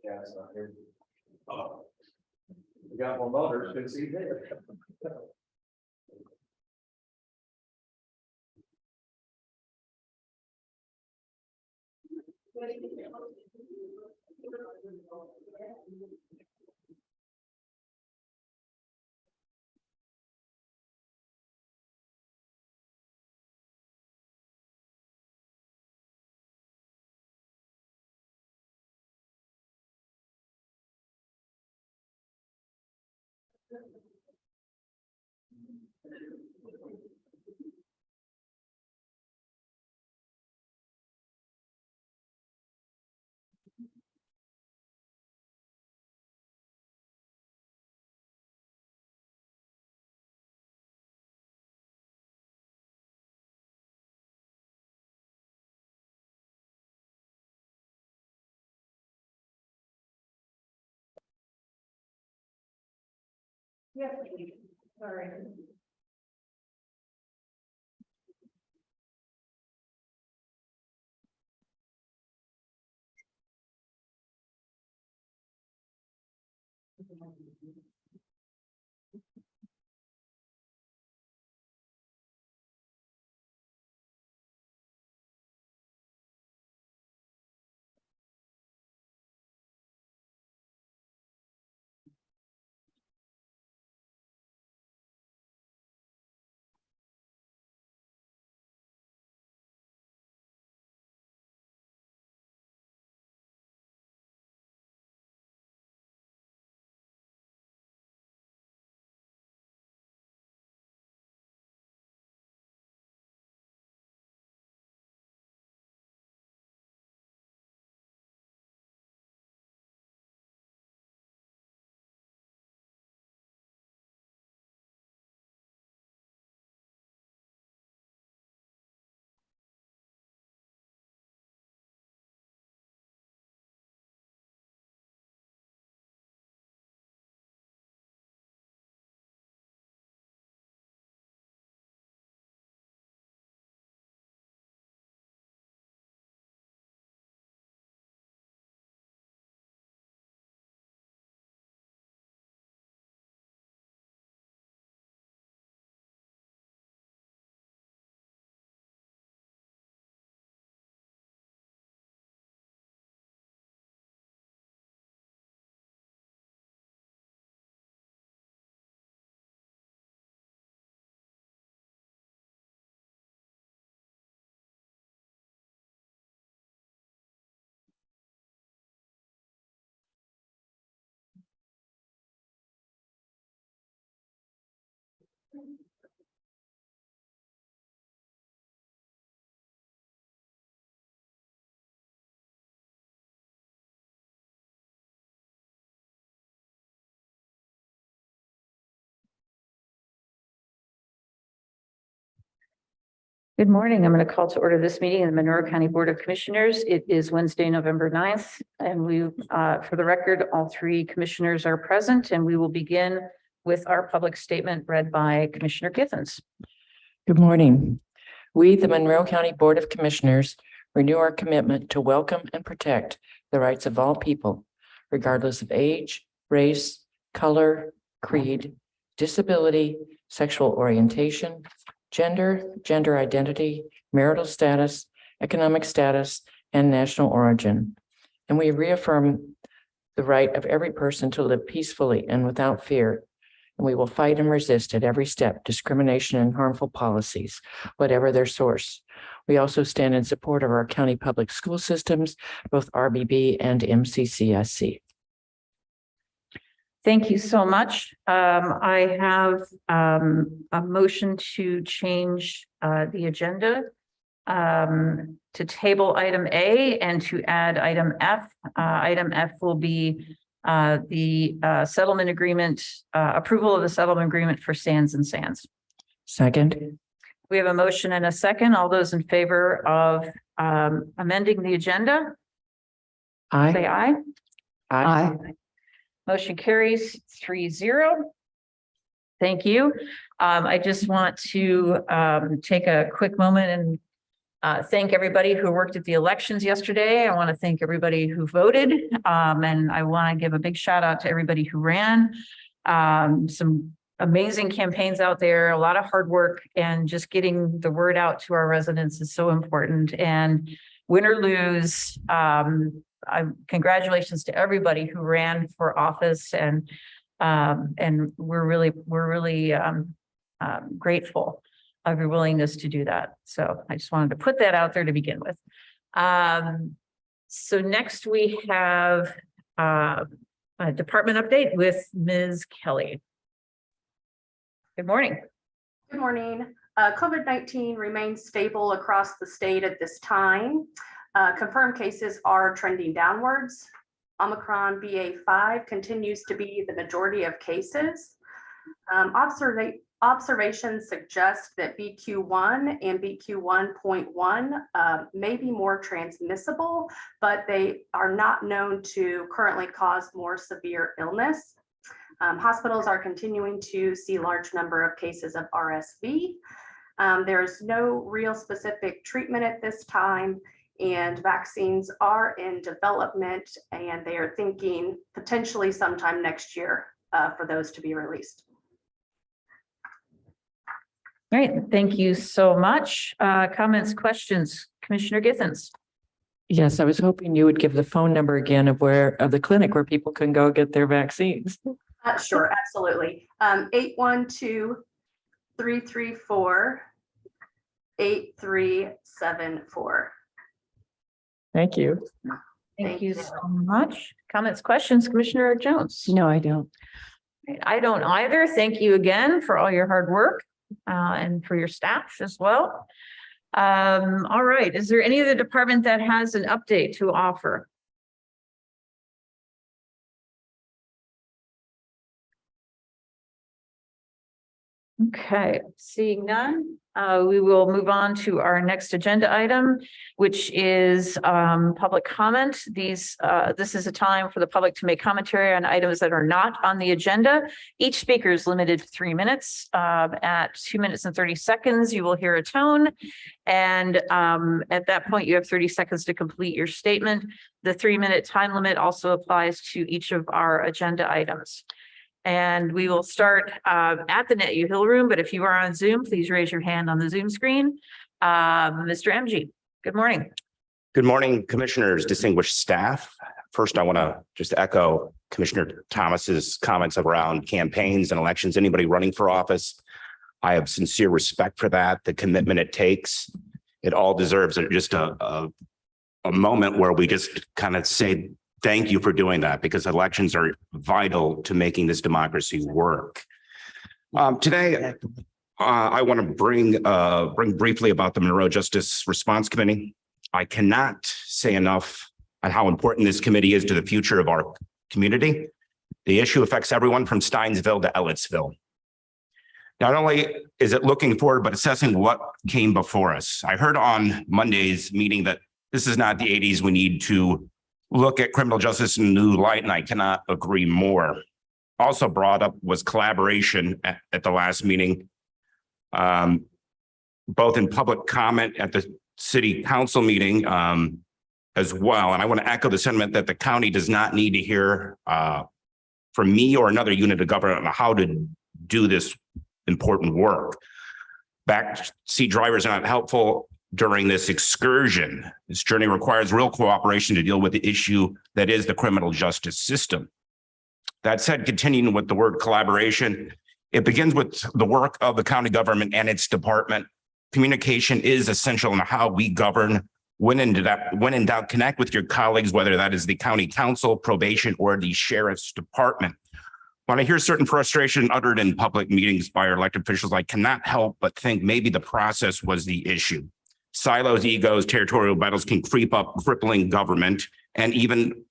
Yeah, it's not here. Oh. We got more motors, good to see you there. Yes, sorry. Good morning. I'm going to call to order this meeting of the Monroe County Board of Commissioners. It is Wednesday, November 9th, and for the record, all three commissioners are present, and we will begin with our public statement read by Commissioner Githens. Good morning. We, the Monroe County Board of Commissioners, renew our commitment to welcome and protect the rights of all people, regardless of age, race, color, creed, disability, sexual orientation, gender identity, marital status, economic status, and national origin. And we reaffirm the right of every person to live peacefully and without fear. And we will fight and resist at every step discrimination and harmful policies, whatever their source. We also stand in support of our county public school systems, both RBB and MCCSC. Thank you so much. I have a motion to change the agenda to table item A and to add item F. Item F will be the settlement agreement, approval of the settlement agreement for Sands and Sands. Second. We have a motion and a second. All those in favor of amending the agenda, say Aye. aye. Motion carries 3-0. Thank you. I just want to take a quick moment and thank everybody who worked at the elections yesterday. I want to thank everybody who voted. And I want to give a big shout out to everybody who ran. Some amazing campaigns out there, a lot of hard work, and just getting the word out to our residents is so important. And win or lose, congratulations to everybody who ran for office, and we're really grateful of your willingness to do that. So I just wanted to put that out there to begin with. So next we have a department update with Ms. Kelly. Good morning. Good morning. COVID-19 remains stable across the state at this time. Confirmed cases are trending downwards. Omicron BA.5 continues to be the majority of cases. Observations suggest that BQ1 and BQ1.1 may be more transmissible, but they are not known to currently cause more severe illness. Hospitals are continuing to see large number of cases of RSV. There's no real specific treatment at this time, and vaccines are in development, and they are thinking potentially sometime next year for those to be released. Great, thank you so much. Comments, questions, Commissioner Githens? Yes, I was hoping you would give the phone number again of the clinic where people can go get their vaccines. Sure, absolutely. 812-334-8374. Thank you. Thank you so much. Comments, questions, Commissioner Jones? No, I don't. I don't either. Thank you again for all your hard work and for your staff as well. All right. Is there any other department that has an update to offer? Okay, seeing none, we will move on to our next agenda item, which is public comment. This is a time for the public to make commentary on items that are not on the agenda. Each speaker is limited to 3 minutes. At 2 minutes and 30 seconds, you will hear a tone. And at that point, you have 30 seconds to complete your statement. The 3-minute time limit also applies to each of our agenda items. And we will start at the NetU Hill Room, but if you are on Zoom, please raise your hand on the Zoom screen. Mr. MG, good morning. Good morning, commissioners, distinguished staff. First, I want to just echo Commissioner Thomas's comments around campaigns and elections. Anybody running for office, I have sincere respect for that, the commitment it takes. It all deserves just a moment where we just kind of say, thank you for doing that, because elections are vital to making this democracy work. Today, I want to bring briefly about the Monroe Justice Response Committee. I cannot say enough on how important this committee is to the future of our community. The issue affects everyone from Steinsville to Ellettsville. Not only is it looking forward, but assessing what came before us. I heard on Monday's meeting that this is not the 80s. We need to look at criminal justice in a new light, and I cannot agree more. Also brought up was collaboration at the last meeting, both in public comment at the city council meeting as well. And I want to echo the sentiment that the county does not need to hear from me or another unit of government on how to do this important work. Backseat drivers are not helpful during this excursion. This journey requires real cooperation to deal with the issue that is the criminal justice system. That said, continuing with the word collaboration, it begins with the work of the county government and its department. Communication is essential in how we govern. When in doubt, connect with your colleagues, whether that is the county council, probation, or the sheriff's department. When I hear certain frustration uttered in public meetings by our elected officials, I cannot help but think maybe the process was the issue. Silos, egos, territorial battles can creep up, crippling government and even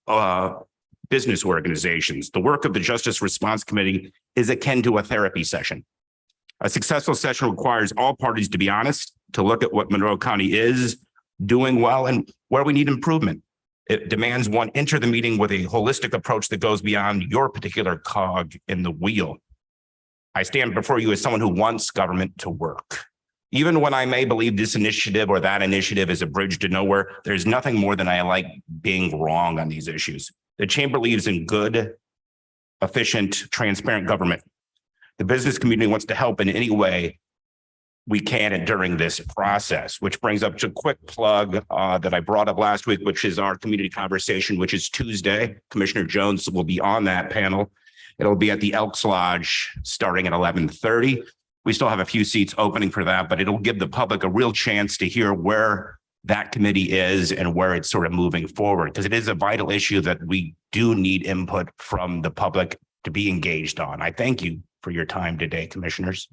business organizations. The work of the Justice Response Committee is akin to a therapy session. A successful session requires all parties to be honest, to look at what Monroe County is doing well and where we need improvement. It demands one enter the meeting with a holistic approach that goes beyond your particular cog in the wheel. I stand before you as someone who wants government to work. Even when I may believe this initiative or that initiative is a bridge to nowhere, there's nothing more than I like being wrong on these issues. The chamber believes in good, efficient, transparent government. The business community wants to help in any way we can during this process, which brings up a quick plug that I brought up last week, which is our community conversation, which is Tuesday. Commissioner Jones will be on that panel. It'll be at the Elks Lodge starting at 11:30. We still have a few seats opening for that, but it'll give the public a real chance to hear where that committee is and where it's sort of moving forward, because it is a vital issue that we do need input from the public to be engaged on. I thank you for your time today, commissioners.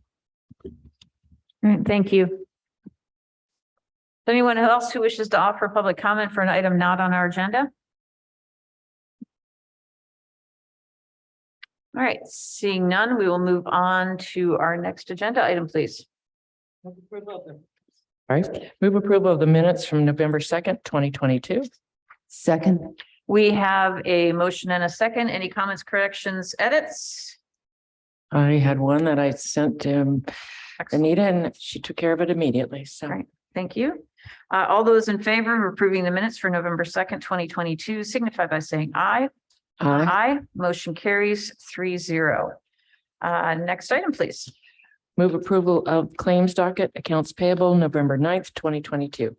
Thank you. Anyone else who wishes to offer public comment for an item not on our agenda? All right, seeing none, we will move on to our next agenda item, please. All right, move approval of the minutes from November 2nd, 2022. Second. We have a motion and a second. Any comments, corrections, edits? I had one that I sent to Anita and she took care of it immediately. So Right. Thank you. All those in favor of approving the minutes for November 2nd, 2022 signify by saying aye. aye. Aye. Motion carries 3-0. Next item, please. Move approval of claims docket accounts payable November 9th, 2022.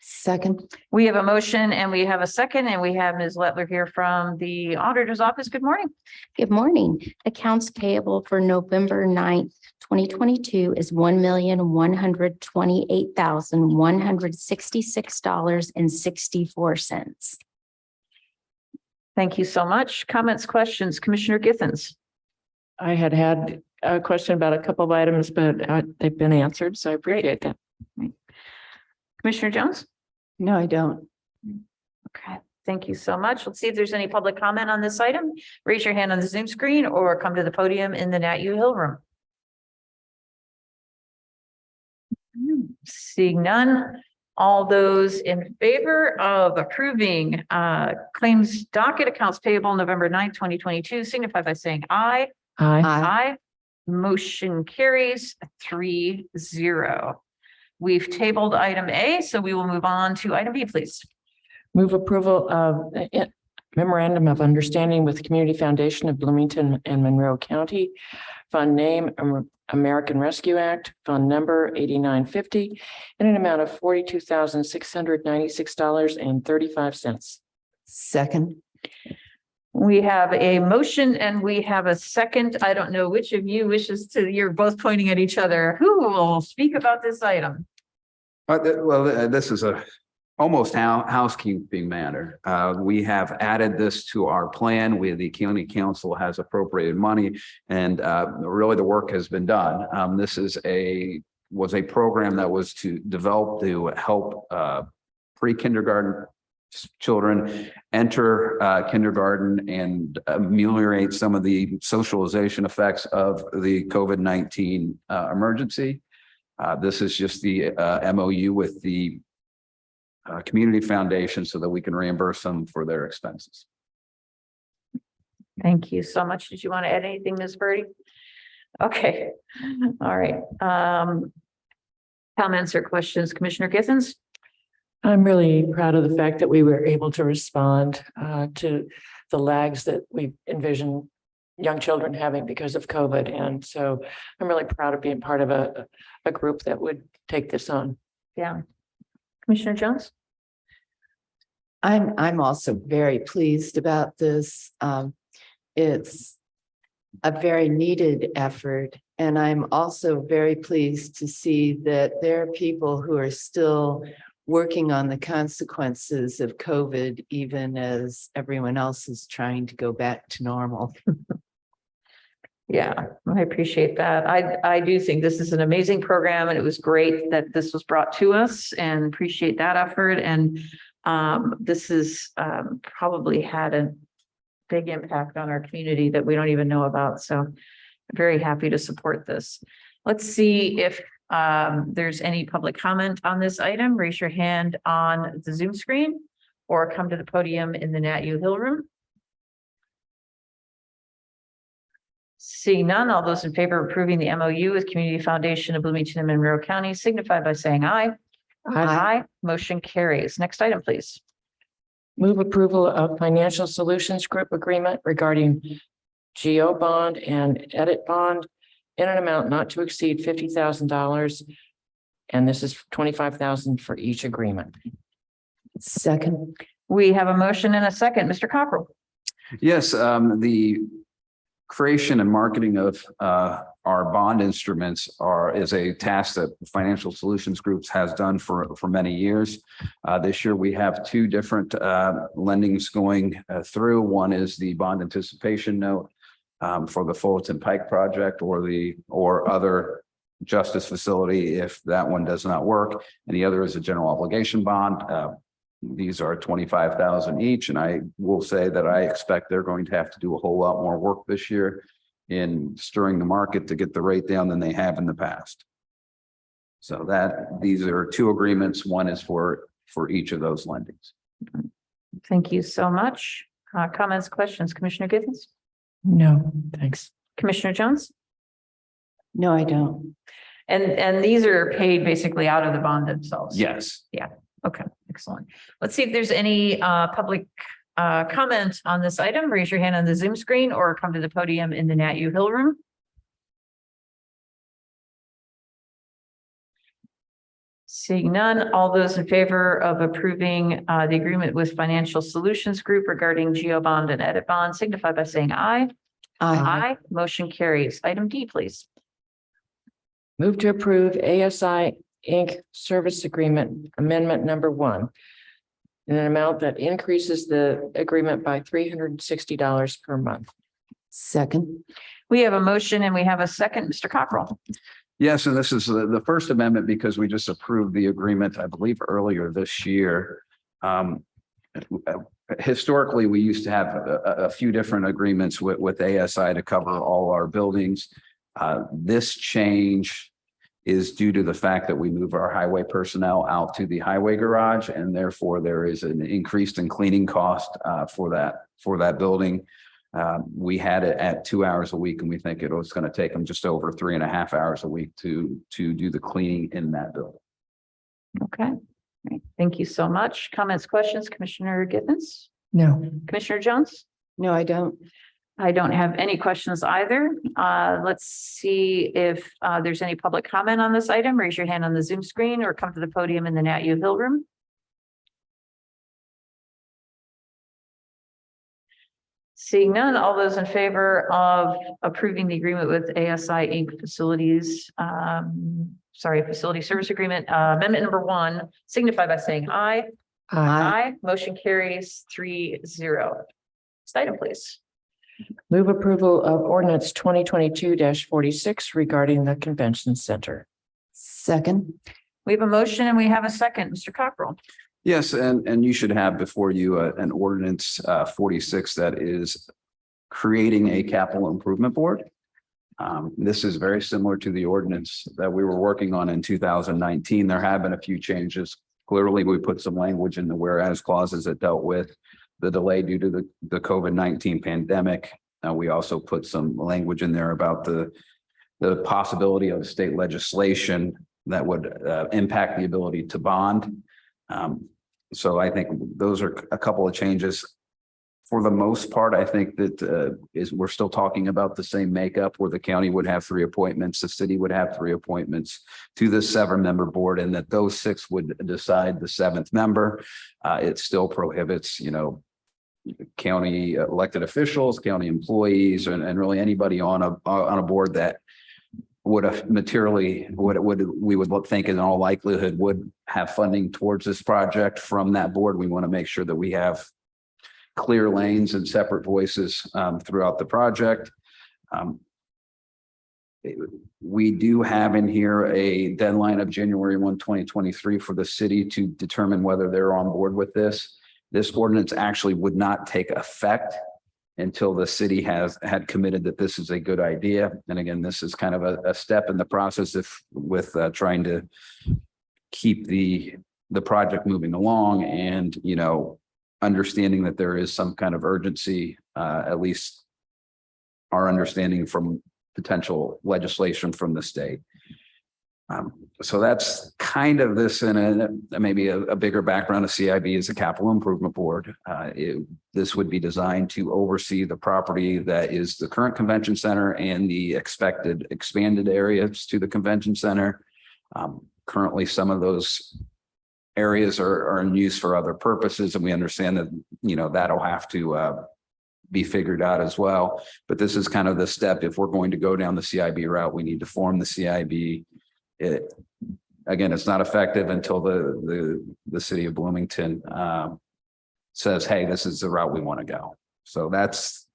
Second. We have a motion and we have a second, and we have Ms. Lettler here from the auditor's office. Good morning. Good morning. Accounts payable for November 9th, 2022 is $1,128,166.64. Thank you so much. Comments, questions, Commissioner Githens? I had a question about a couple of items, but they've been answered, so I appreciate that. Commissioner Jones? No, I don't. Okay, thank you so much. Let's see if there's any public comment on this item. Raise your hand on the Zoom screen or come to the podium in the Nat U Hill room. Seeing none, all those in favor of approving claims docket accounts payable November 9th, 2022 signify by saying aye. Aye. Aye. Motion carries 3-0. We've tabled item A, so we will move on to item B, please. Move approval of memorandum of understanding with Community Foundation of Bloomington and Monroe County. Fund name American Rescue Act, fund number 8950, in an amount of $42,696.35. Second. We have a motion and we have a second. I don't know which of you wishes to, you're both pointing at each other. Who will speak about this item? This is a almost housekeeping matter. We have added this to our plan where the county council has appropriated money, and really the work has been done. This was a program that was to develop to help pre-kindergarten children enter kindergarten and ameliorate some of the socialization effects of the COVID-19 emergency. This is just the MOU with the Community Foundation so that we can reimburse them for their expenses. Thank you so much. Did you want to add anything, Ms. Birdie? Okay, all right. Comments or questions, Commissioner Githens? I'm really proud of the fact that we were able to respond to the lags that we envision young children having because of COVID. And so I'm really proud of being part of a group that would take this on. Yeah. Commissioner Jones? I'm also very pleased about this. It's a very needed effort. And I'm also very pleased to see that there are people who are still working on the consequences of COVID, even as everyone else is trying to go back to normal. Yeah, I appreciate that. I do think this is an amazing program and it was great that this was brought to us and appreciate that effort. And this is probably had a big impact on our community that we don't even know about. So very happy to support this. Let's see if there's any public comment on this item. Raise your hand on the Zoom screen or come to the podium in the Nat U Hill Room. Seeing none, all those in favor of approving the MOU with Community Foundation of Bloomington and Monroe County signify by saying aye. Aye. Motion carries. Next item, please. Move approval of Financial Solutions Group agreement regarding GO bond and edit bond in an amount not to exceed $50,000. And this is $25,000 for each agreement. Second. We have a motion and a second. Mr. Cockrell. Yes, the creation and marketing of our bond instruments is a task that Financial Solutions Groups has done for many years. This year, we have two different lendings going through. One is the bond anticipation note for the Fullerton Pike project or other justice facility if that one does not work. And the other is a general obligation bond. These are 25,000 each, and I will say that I expect they're going to have to do a whole lot more work this year in stirring the market to get the rate down than they have in the past. So these are two agreements. One is for each of those lendings. Thank you so much. Comments, questions, Commissioner Githens? No, thanks. Commissioner Jones? No, I don't. And these are paid basically out of the bond themselves? Yes. Okay, excellent. Let's see if there's any public comment on this item. Raise your hand on the Zoom screen or come to the podium in the Nat U Hill Room. Seeing none, all those in favor of approving the agreement with Financial Solutions Group regarding GO bond and edit bond signify by saying aye. Aye. Motion carries. Item D, please. Move to approve ASI Inc. Service Agreement Amendment Number 1 in an amount that increases the agreement by $360 per month. Second. We have a motion and we have a second. Mr. Cockrell. Yes, and this is the first amendment because we just approved the agreement, I believe, earlier this year. Historically, we used to have a few different agreements with ASI to cover all our buildings. This change is due to the fact that we move our highway personnel out to the highway garage, and therefore there is an increase in cleaning cost for that building. We had it at 2 hours a week, and we think it was going to take them just over 3.5 hours a week to do the cleaning in that building. Okay. Great. Thank you so much. Comments, questions, Commissioner Githens? No. Commissioner Jones? No, I don't. I don't have any questions either. Let's see if there's any public comment on this item. Raise your hand on the Zoom screen or come to the podium in the Nat U Hill Room. Seeing none, all those in favor of approving the agreement with ASI Inc. Facility Service Agreement, Amendment Number 1, signify by saying aye. Aye. Motion carries 3-0. Next item, please. Move approval of ordinance 2022-46 regarding the convention center. Second. We have a motion and we have a second. Mr. Cockrell. Yes, and you should have before you an ordinance 46 that is creating a capital improvement board. This is very similar to the ordinance that we were working on in 2019. There have been a few changes. Clearly, we put some language in the whereas clauses that dealt with the delay due to the COVID-19 pandemic. We also put some language in there about the possibility of state legislation that would impact the ability to bond. So I think those are a couple of changes. For the most part, I think that we're still talking about the same makeup where the county would have 3 appointments, the city would have 3 appointments to the 7-member board, and that those 6 would decide the 7th member. It still prohibits, county elected officials, county employees, and really anybody on a board that would have materially we would think in all likelihood would have funding towards this project from that board. We want to make sure that we have clear lanes and separate voices throughout the project. We do have in here a deadline of January 1, 2023 for the city to determine whether they're on board with this. This ordinance actually would not take effect until the city had committed that this is a good idea. And again, this is kind of a step in the process with trying to keep the project moving along and, you know, understanding that there is some kind of urgency, at least our understanding from potential legislation from the state. So that's kind of this in maybe a bigger background of CIB as a capital improvement board. This would be designed to oversee the property that is the current convention center and the expected expanded areas to the convention center. Currently, some of those areas are in use for other purposes, and we understand that, you know, that'll have to be figured out as well. But this is kind of the step. If we're going to go down the CIB route, we need to form the CIB. Again, it's not effective until the city of Bloomington says, hey, this is the route we want to go. So that's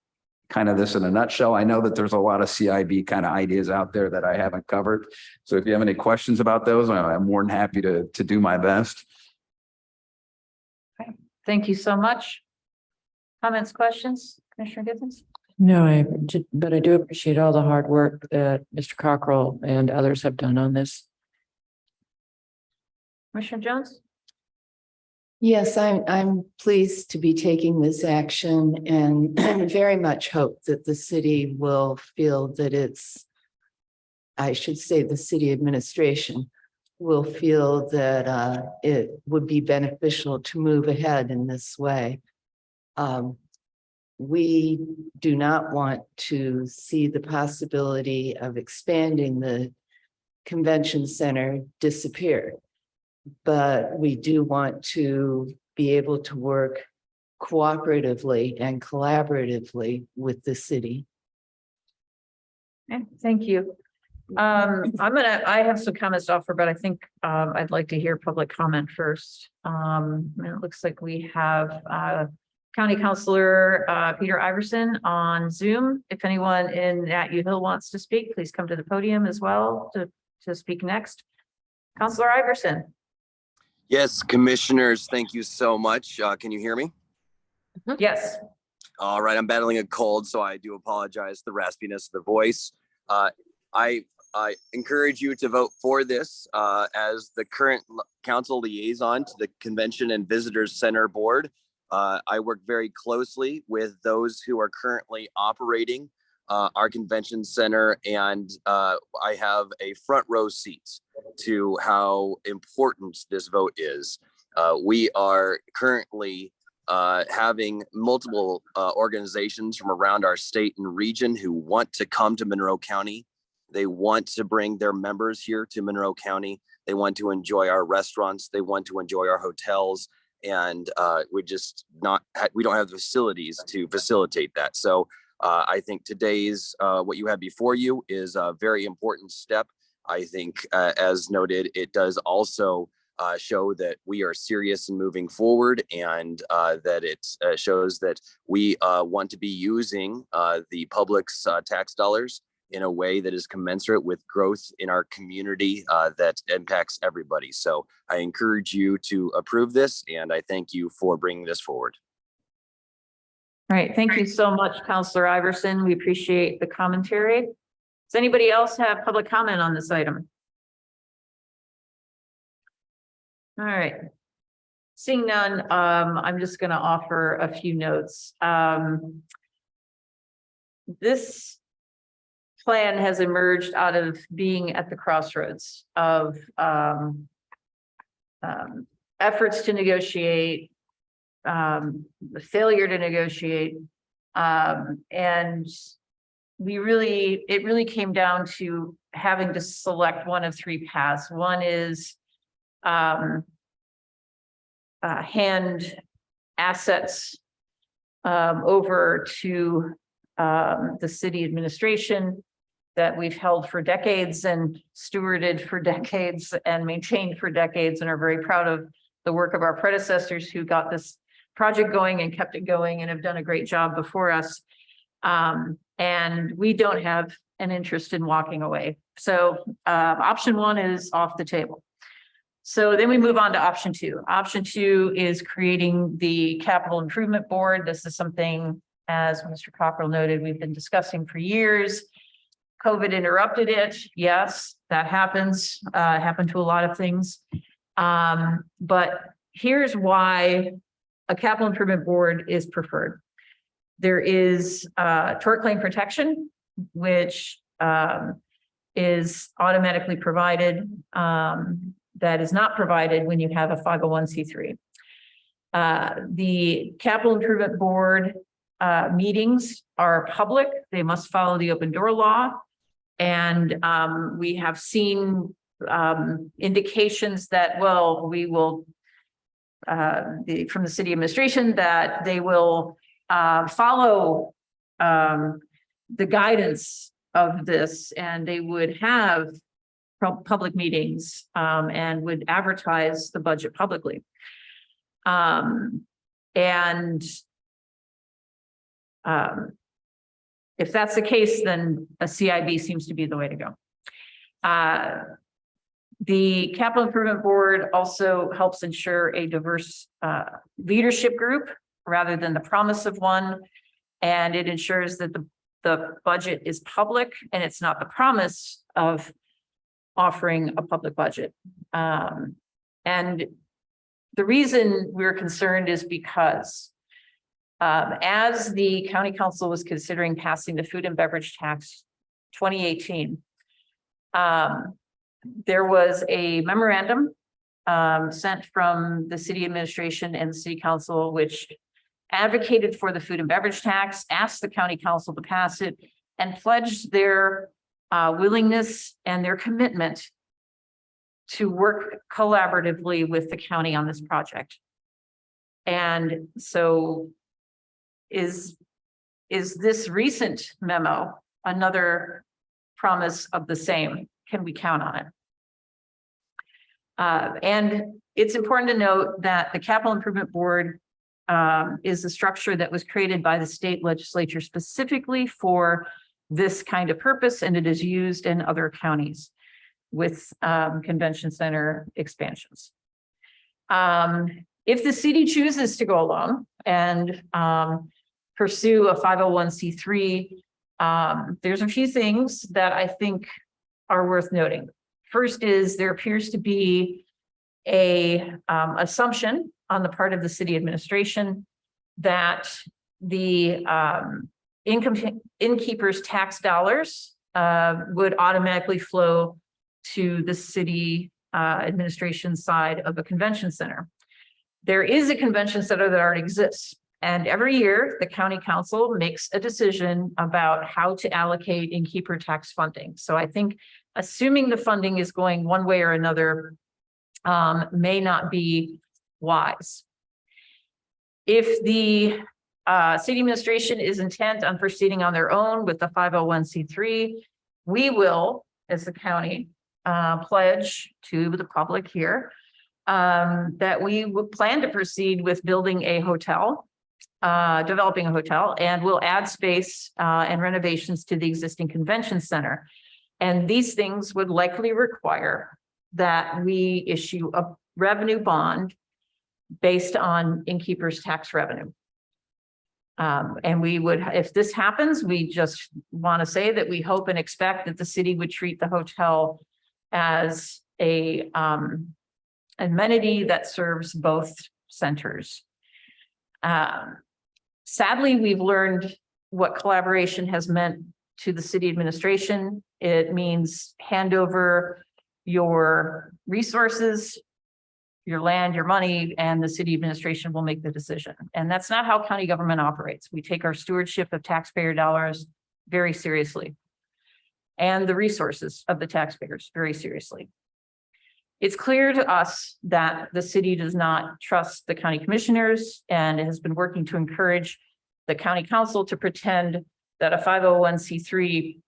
kind of this in a nutshell. I know that there's a lot of CIB kind of ideas out there that I haven't covered. So if you have any questions about those, I'm more than happy to do my best. Thank you so much. Comments, questions, Commissioner Githens? No, but I do appreciate all the hard work that Mr. Cockrell and others have done on this. Commissioner Jones? Yes, I'm pleased to be taking this action and very much hope that the city will feel that I should say the city administration will feel that it would be beneficial to move ahead in this way. We do not want to see the possibility of expanding the convention center disappear, but we do want to be able to work cooperatively and collaboratively with the city. Okay, thank you. I have some comments to offer, but I think I'd like to hear public comment first. And it looks like we have County Councilor Peter Iverson on Zoom. If anyone in Nat U Hill wants to speak, please come to the podium as well to speak next. Councilor Iverson. Yes, commissioners, thank you so much. Can you hear me? Yes. All right, I'm battling a cold, so I do apologize for the raspiness of the voice. I encourage you to vote for this as the current council liaison to the Convention and Visitors Center Board. I work very closely with those who are currently operating our convention center, and I have a front row seat to how important this vote is. We are currently having multiple organizations from around our state and region who want to come to Monroe County. They want to bring their members here to Monroe County. They want to enjoy our restaurants. They want to enjoy our hotels. And we don't have the facilities to facilitate that. So I think today's what you have before you is a very important step. I think as noted, it does also show that we are serious in moving forward, and that it shows that we want to be using the public's tax dollars in a way that is commensurate with growth in our community that impacts everybody. So I encourage you to approve this, and I thank you for bringing this forward. All right. Thank you so much, Councilor Iverson. We appreciate the commentary. Does anybody else have public comment on this item? All right. Seeing none, I'm just going to offer a few notes. This plan has emerged out of being at the crossroads of efforts to negotiate, the failure to negotiate, and it really came down to having to select one of three paths. One is hand assets over to the city administration that we've held for decades and stewarded for decades and maintained for decades, and are very proud of the work of our predecessors who got this project going and kept it going and have done a great job before us. And we don't have an interest in walking away. So option one is off the table. So then we move on to option two. Option two is creating the capital improvement board. This is something, as Mr. Cockrell noted, we've been discussing for years. COVID interrupted it. Yes, that happens. Happened to a lot of things. But here's why a capital improvement board is preferred. There is tort claim protection, which is automatically provided. That is not provided when you have a 501c3. The capital improvement board meetings are public. They must follow the open door law. And we have seen indications that, well, we will, from the city administration, that they will follow the guidance of this, and they would have public meetings and would advertise the budget publicly. If that's the case, then a CIB seems to be the way to go. The capital improvement board also helps ensure a diverse leadership group rather than the promise of one. And it ensures that the budget is public and it's not the promise of offering a public budget. And the reason we're concerned is because as the county council was considering passing the food and beverage tax 2018, there was a memorandum sent from the city administration and the city council, which advocated for the food and beverage tax, asked the county council to pass it, and pledged their willingness and their commitment to work collaboratively with the county on this project. And so is this recent memo another promise of the same? Can we count on it? And it's important to note that the Capital Improvement Board is a structure that was created by the state legislature specifically for this kind of purpose, and it is used in other counties with convention center expansions. If the city chooses to go along and pursue a 501c3, there's a few things that I think are worth noting. First is there appears to be a assumption on the part of the city administration that the innkeeper's tax dollars would automatically flow to the city administration side of a convention center. There is a convention center that already exists. And every year, the county council makes a decision about how to allocate innkeeper tax funding. So I think assuming the funding is going one way or another may not be wise. If the city administration is intent on proceeding on their own with the 501c3, we will, as the county, pledge to the public here that we would plan to proceed with building a hotel, developing a hotel, and we'll add space and renovations to the existing convention center. And these things would likely require that we issue a revenue bond based on innkeeper's tax revenue. And we would, if this happens, we just want to say that we hope and expect that the city would treat the hotel as a amenity that serves both centers. Sadly, we've learned what collaboration has meant to the city administration. It means hand over your resources, your land, your money, and the city administration will make the decision. And that's not how county government operates. We take our stewardship of taxpayer dollars very seriously, and the resources of the taxpayers very seriously. It's clear to us that the city does not trust the county commissioners and has been working to encourage the county council to pretend that a 501c3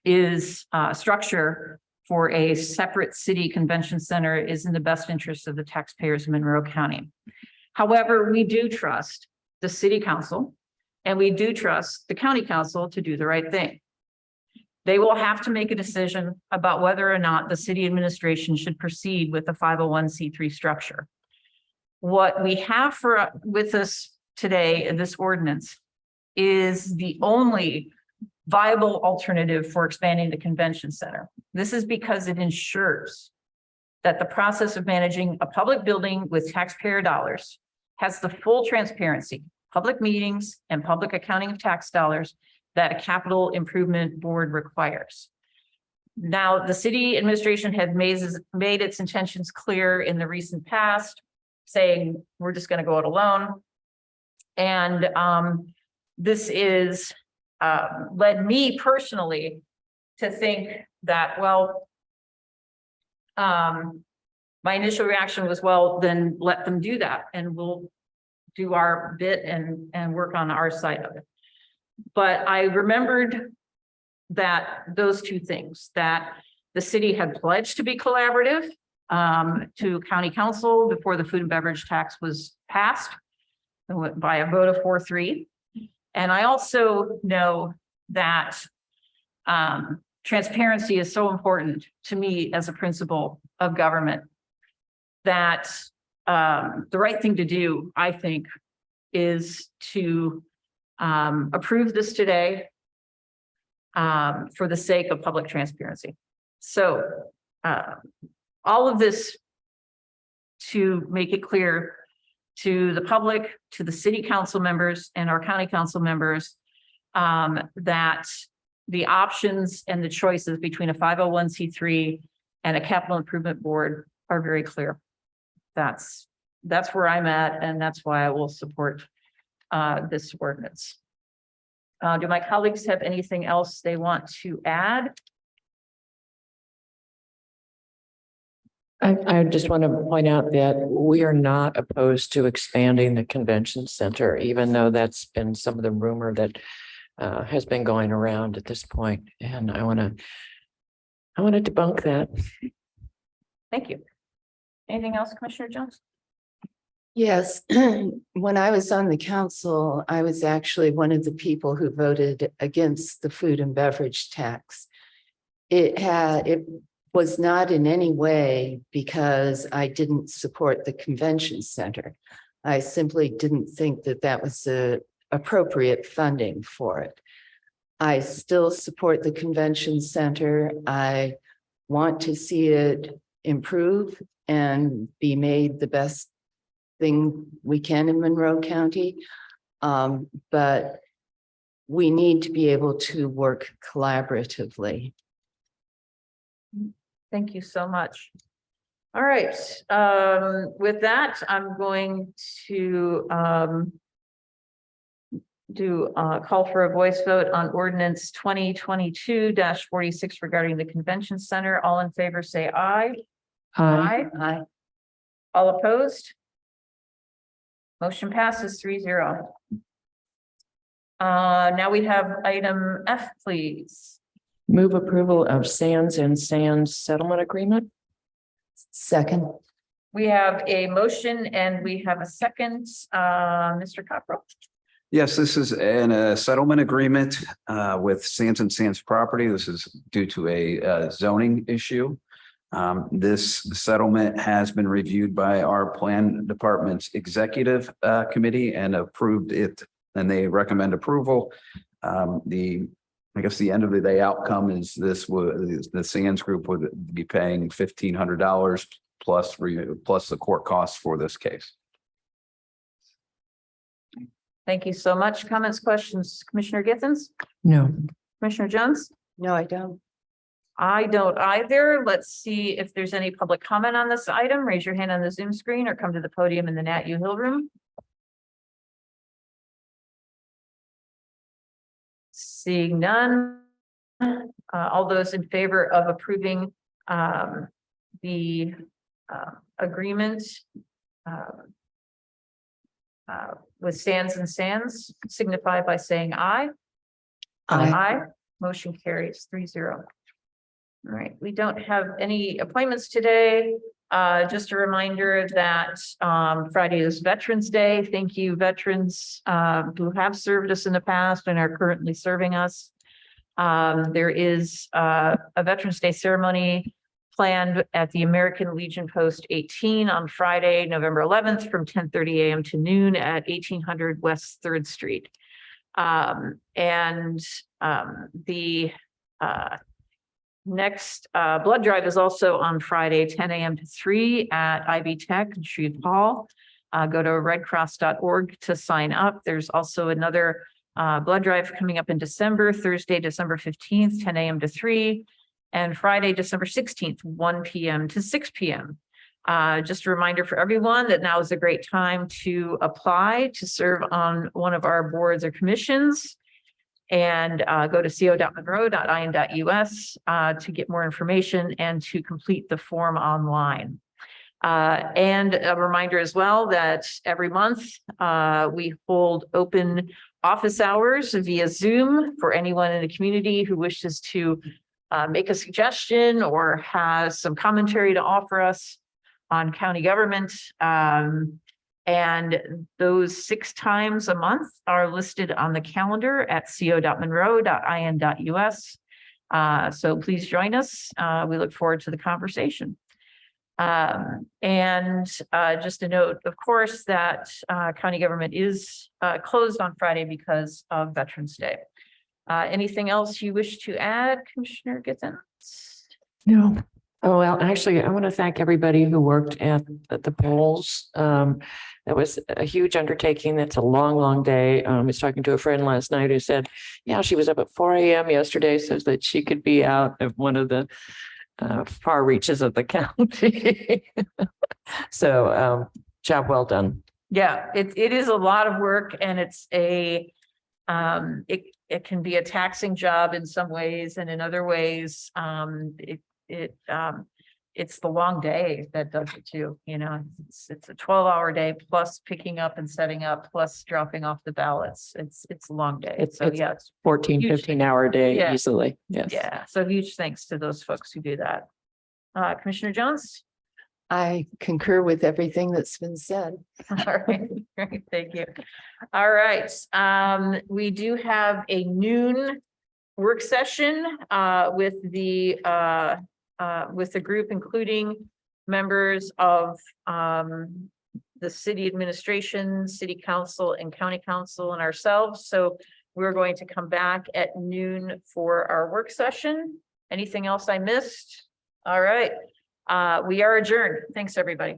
is a structure for a separate city convention center is in the best interest of the taxpayers of Monroe County. However, we do trust the city council and we do trust the county council to do the right thing. They will have to make a decision about whether or not the city administration should proceed with the 501c3 structure. What we have with us today in this ordinance is the only viable alternative for expanding the convention center. This is because it ensures that the process of managing a public building with taxpayer dollars has the full transparency, public meetings, and public accounting of tax dollars that a capital improvement board requires. Now, the city administration had made its intentions clear in the recent past, saying we're just going to go it alone. And this is led me personally to think that, well, my initial reaction was, well, then let them do that and we'll do our bit and work on our side of it. But I remembered that those two things, that the city had pledged to be collaborative to county council before the food and beverage tax was passed by a vote of 4-3. And I also know that transparency is so important to me as a principle of government that the right thing to do, I think, is to approve this today for the sake of public transparency. So all of this to make it clear to the public, to the city council members and our county council members, that the options and the choices between a 501c3 and a capital improvement board are very clear. That's where I'm at, and that's why I will support this ordinance. Do my colleagues have anything else they want to add? I just want to point out that we are not opposed to expanding the convention center, even though that's been some of the rumor that has been going around at this point. And I want to debunk that. Thank you. Anything else, Commissioner Jones? Yes, when I was on the council, I was actually one of the people who voted against the food and beverage tax. It was not in any way because I didn't support the convention center. I simply didn't think that that was the appropriate funding for it. I still support the convention center. I want to see it improve and be made the best thing we can in Monroe County. But we need to be able to work collaboratively. Thank you so much. All right, with that, I'm going to do a call for a voice vote on ordinance 2022-46 regarding the convention center. All in favor, say aye. Aye. All opposed? Motion passes 3-0. Now we have item F, please. Move approval of Sands and Sands settlement agreement. Second. We have a motion and we have a second. Mr. Cockrell. Yes, this is a settlement agreement with Sands and Sands property. This is due to a zoning issue. This settlement has been reviewed by our plan department's executive committee and approved it, and they recommend approval. I guess the end of the day outcome is the Sands Group would be paying $1,500 plus the court costs for this case. Thank you so much. Comments, questions, Commissioner Githens, No. Commissioner Jones? No, I don't. I don't either. Let's see if there's any public comment on this item. Raise your hand on the Zoom screen or come to the podium in the Nat U Hill room. Seeing none. All those in favor of approving the agreement with Sands and Sands signify by saying aye. Aye. Motion carries 3-0. All right, we don't have any appointments today. Just a reminder that Friday is Veterans Day. Thank you, veterans who have served us in the past and are currently serving us. There is a Veterans Day ceremony planned at the American Legion Post 18 on Friday, November 11th from 10:30 a.m. to noon at 1800 West 3rd Street. The next blood drive is also on Friday, 10 a.m. to 3 at Ivy Tech in Shreve Hall. Go to redcross.org to sign up. There's also another blood drive coming up in December, Thursday, December 15th, 10 a.m. to 3, and Friday, December 16th, 1 p.m. to 6 p.m. Just a reminder for everyone that now is a great time to apply to serve on one of our boards or commissions. And go to co.monroe.in.us to get more information and to complete the form online. And a reminder as well that every month we hold open office hours via Zoom for anyone in the community who wishes to make a suggestion or has some commentary to offer us on county government. And those 6 times a month are listed on the calendar at co.monroe.in.us. So please join us. We look forward to the conversation. Just a note, of course, that county government is closed on Friday because of Veterans Day. Anything else you wish to add, Commissioner Gittens? No. Oh, well, actually, I want to thank everybody who worked at the polls. That was a huge undertaking. That's a long, long day. I was talking to a friend last night who said, yeah, she was up at 4 a.m. yesterday so that she could be out at one of the far reaches of the county. So job well done. Yeah, it is a lot of work, and it's it can be a taxing job in some ways, and in other ways, it's the long day that does it too. You know, it's a 12-hour day plus picking up and setting up plus dropping off the ballots. It's a long day. It's 14, Huge 15-hour day Yeah. easily. Yes. Yeah. So huge thanks to those folks who do that. Commissioner Jones? I concur with everything that's been said. All right, great, thank you. All right, we do have a noon work session with the group, including members of the city administration, city council, and county council, and ourselves. So we're going to come back at noon for our work session. Anything else I missed? All right. We are adjourned. Thanks, everybody.